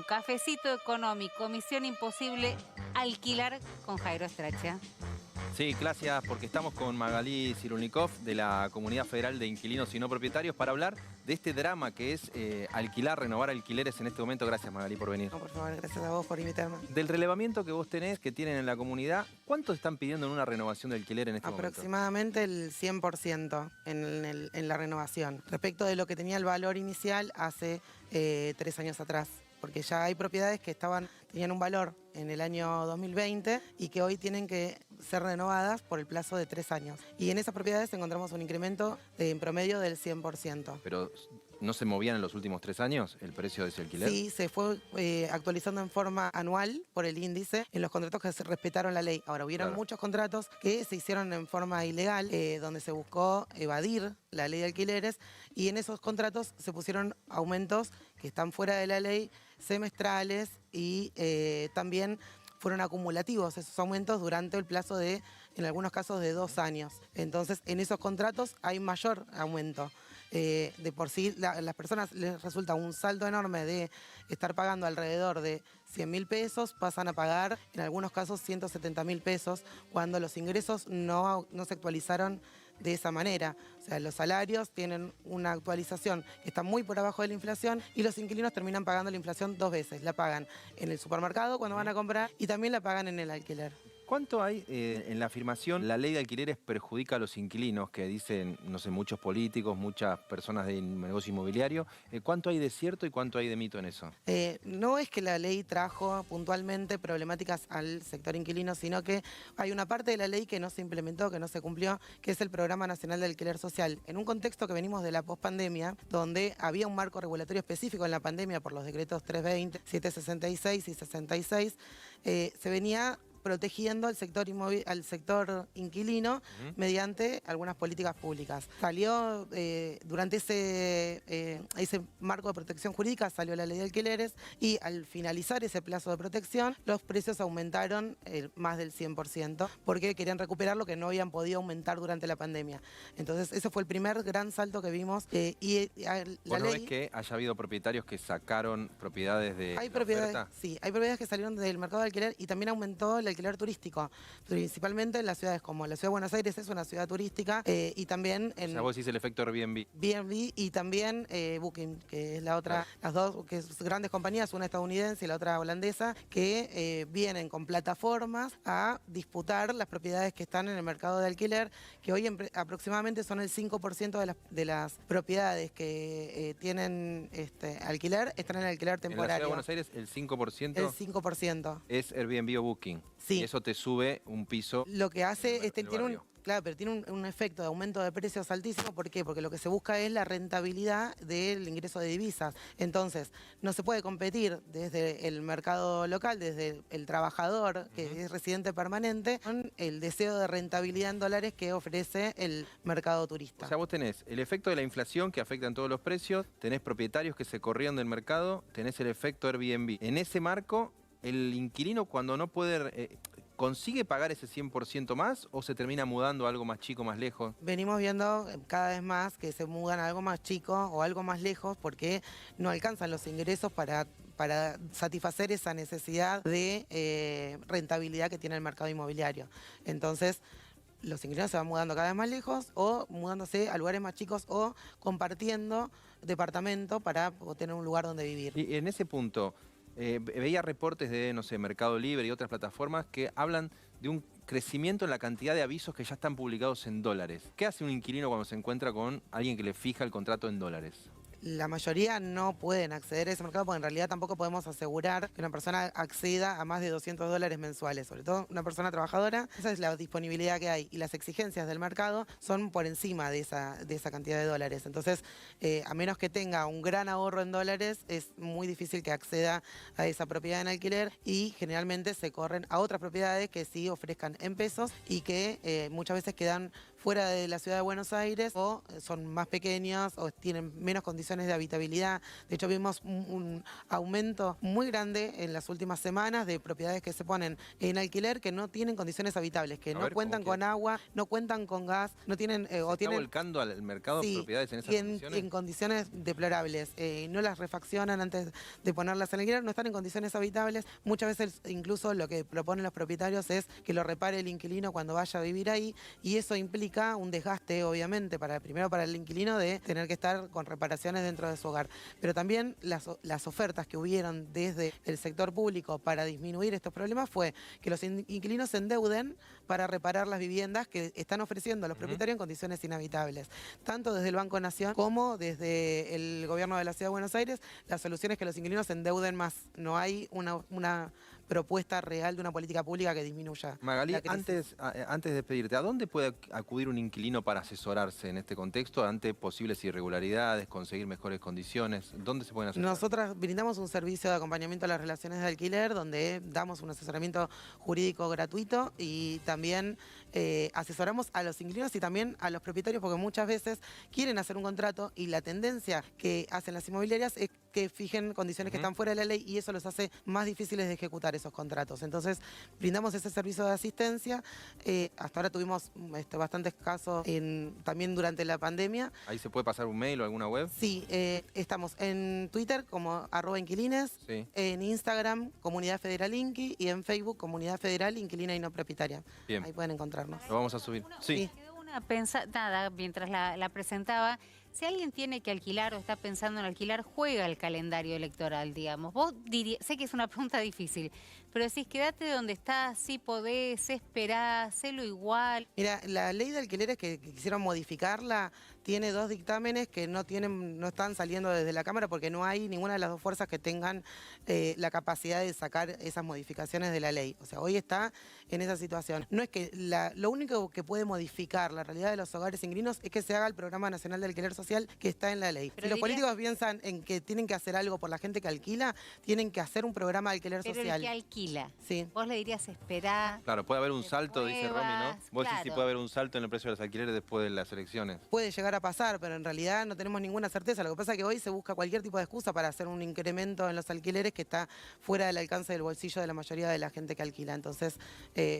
Cafecito económico, misión imposible, alquilar con Jairo Straccia. Sí, gracias, porque estamos con Magalí Cirulnikov de la Comunidad Federal de Inquilinos y No Propietarios para hablar de este drama que es alquilar, renovar alquileres en este momento. Gracias, Magalí, por venir. No, por favor, gracias a vos por invitarme. Del relevamiento que vos tenés, que tienen en la comunidad, ¿cuánto están pidiendo en una renovación de alquiler en este momento? Aproximadamente el 100% en la renovación, respecto de lo que tenía el valor inicial hace 3 años atrás. Porque ya hay propiedades que tenían un valor en el año 2020 y que hoy tienen que ser renovadas por el plazo de 3 años. Y en esas propiedades encontramos un incremento en promedio del 100%. Pero ¿no se movían en los últimos 3 años el precio de ese alquiler? Sí, se fue actualizando en forma anual por el índice en los contratos que se respetaron la ley. Ahora, hubieron muchos contratos que se hicieron en forma ilegal, donde se buscó evadir la ley de alquileres, y en esos contratos se pusieron aumentos que están fuera de la ley, semestrales, y también fueron acumulativos esos aumentos durante el plazo de, en algunos casos, de 2 años. Entonces, en esos contratos hay mayor aumento. De por sí, las personas les resulta un salto enorme de estar pagando alrededor de 100.000 pesos, pasan a pagar, en algunos casos, 170.000 pesos, cuando los ingresos no se actualizaron de esa manera. O sea, los salarios tienen una actualización que está muy por abajo de la inflación, y los inquilinos terminan pagando la inflación 2 veces. La pagan en el supermercado cuando van a comprar y también la pagan en el alquiler. ¿Cuánto hay en la afirmación la ley de alquileres perjudica a los inquilinos, que dicen, no sé, muchos políticos, muchas personas de negocio inmobiliario? ¿Cuánto hay de cierto y cuánto hay de mito en eso? No es que la ley trajo puntualmente problemáticas al sector inquilino, sino que hay una parte de la ley que no se implementó, que no se cumplió, que es el Programa Nacional de Alquiler Social. En un contexto que venimos de la pospandemia, donde había un marco regulatorio específico en la pandemia por los decretos 320, 766 y 66, se venía protegiendo al sector inquilino mediante algunas políticas públicas. Salió, durante ese marco de protección jurídica, salió la ley de alquileres, y al finalizar ese plazo de protección, los precios aumentaron más del 100%, porque querían recuperar lo que no habían podido aumentar durante la pandemia. Entonces, ese fue el primer gran salto que vimos. ¿Vos no ves que haya habido propietarios que sacaron propiedades de hay la propiedades, oferta? sí, hay propiedades que salieron del mercado de alquiler, y también aumentó el alquiler turístico, principalmente en las ciudades como la ciudad de Buenos Aires, es una ciudad turística, y también en... O sea, vos decís el efecto Airbnb. Airbnb, y también Booking, que es la otra, las dos que es grandes compañías, una estadounidense y la otra holandesa, que vienen con plataformas a disputar las propiedades que están en el mercado de alquiler, que hoy aproximadamente son el 5% de las propiedades que tienen alquiler, están en el alquiler temporario. En la ciudad de Buenos Aires el 5%, el 5%. es Airbnb o Booking. Sí. Y eso te sube un piso. Lo que hace tiene claro, pero tiene un efecto de aumento de precios altísimo. ¿Por qué? Porque lo que se busca es la rentabilidad del ingreso de divisas. Entonces, no se puede competir desde el mercado local, desde el trabajador que es residente permanente, con el deseo de rentabilidad en dólares que ofrece el mercado turista. O sea, vos tenés el efecto de la inflación que afecta en todos los precios, tenés propietarios que se corrieron del mercado, tenés el efecto Airbnb. En ese marco, el inquilino, cuando no puede, ¿consigue pagar ese 100% más o se termina mudando a algo más chico, más lejos? Venimos viendo cada vez más que se mudan a algo más chico o algo más lejos, porque no alcanzan los ingresos para satisfacer esa necesidad de rentabilidad que tiene el mercado inmobiliario. Entonces, los inquilinos se van mudando cada vez más lejos, o mudándose a lugares más chicos, o compartiendo departamento para tener un lugar donde vivir. Y en ese punto, veía reportes de, no sé, Mercado Libre y otras plataformas que hablan de un crecimiento en la cantidad de avisos que ya están publicados en dólares. ¿Qué hace un inquilino cuando se encuentra con alguien que le fija el contrato en dólares? La mayoría no pueden acceder a ese mercado, porque en realidad tampoco podemos asegurar que una persona acceda a más de $200 mensuales, sobre todo una persona trabajadora. Esa es la disponibilidad que hay, y las exigencias del mercado son por encima de esa cantidad de dólares. Entonces, a menos que tenga un gran ahorro en dólares, es muy difícil que acceda a esa propiedad en alquiler, y generalmente se corren a otras propiedades que sí ofrezcan en pesos y que muchas veces quedan fuera de la ciudad de Buenos Aires o son más pequeños o tienen menos condiciones de habitabilidad. De hecho, vimos un aumento muy grande en las últimas semanas de propiedades que se ponen en alquiler que no tienen condiciones habitables, que no cuentan con agua, no cuentan con gas, no tienen... ¿Se está volcando al mercado de propiedades en esas condiciones? En condiciones deplorables. No las refaccionan antes de ponerlas en alquiler, no están en condiciones habitables. Muchas veces incluso lo que proponen los propietarios es que lo repare el inquilino cuando vaya a vivir ahí, y eso implica un desgaste, obviamente, primero para el inquilino de tener que estar con reparaciones dentro de su hogar. Pero también las ofertas que hubieron desde el sector público para disminuir estos problemas fue que los inquilinos se endeuden para reparar las viviendas que están ofreciendo a los propietarios en condiciones inhabitables. Tanto desde el Banco Nación como desde el gobierno de la Ciudad de Buenos Aires, la solución es que los inquilinos se endeuden más. No hay una propuesta real de una política pública que disminuya. Magalí, antes de despedirte, ¿a dónde puede acudir un inquilino para asesorarse en este contexto ante posibles irregularidades, conseguir mejores condiciones? ¿Dónde se pueden asesorar? Nosotras brindamos un servicio de acompañamiento a las relaciones de alquiler donde damos un asesoramiento jurídico gratuito y también asesoramos a los inquilinos y también a los propietarios porque muchas veces quieren hacer un contrato y la tendencia que hacen las inmobiliarias es que fijen condiciones que están fuera de la ley y eso los hace más difíciles de ejecutar esos contratos. Entonces, brindamos ese servicio de asistencia. Hasta ahora tuvimos bastantes casos también durante la pandemia. ¿Ahí se puede pasar un mail o alguna web? Sí, estamos en Twitter como @inquilines, en Instagram Comunidad Federal Inqui y en Facebook Comunidad Federal Inquilina y No Propietaria. Bien. Ahí pueden encontrarnos. Lo vamos a subir. Sí. Quedó una pensada mientras la presentaba. Si alguien tiene que alquilar o está pensando en alquilar, juega el calendario electoral, digamos. Vos dirías, sé que es una pregunta difícil, pero decís, quédate donde estás, sí podés, esperá, hacelo igual. Mira, la ley de alquileres que quisieron modificarla tiene 2 dictámenes que no están saliendo desde la Cámara porque no hay ninguna de las 2 fuerzas que tengan la capacidad de sacar esas modificaciones de la ley. O sea, hoy está en esa situación. No es que lo único que puede modificar la realidad de los hogares inquilinos es que se haga el Programa Nacional de Alquiler Social que está en la ley. Pero si los políticos piensan en que tienen que hacer algo por la gente que alquila, tienen que hacer un programa de alquiler social. Pero el que alquila, sí. Vos le dirías esperá. Claro, puede haber un salto, dice Romy, ¿no? Vos claro. decís si puede haber un salto en el precio de los alquileres después de las elecciones. Puede llegar a pasar, pero en realidad no tenemos ninguna certeza. Lo que pasa es que hoy se busca cualquier tipo de excusa para hacer un incremento en los alquileres que está fuera del alcance del bolsillo de la mayoría de la gente que alquila. Entonces,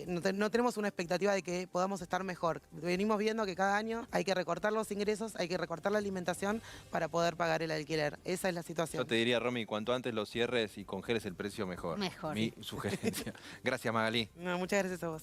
no tenemos una expectativa de que podamos estar mejor. Venimos viendo que cada año hay que recortar los ingresos, hay que recortar la alimentación para poder pagar el alquiler. Esa es la situación. Yo te diría, Romy, cuanto antes lo cierres y congeles el precio, mejor. Mejor. Mi sugerencia. Gracias, Magalí. No, muchas gracias a vos.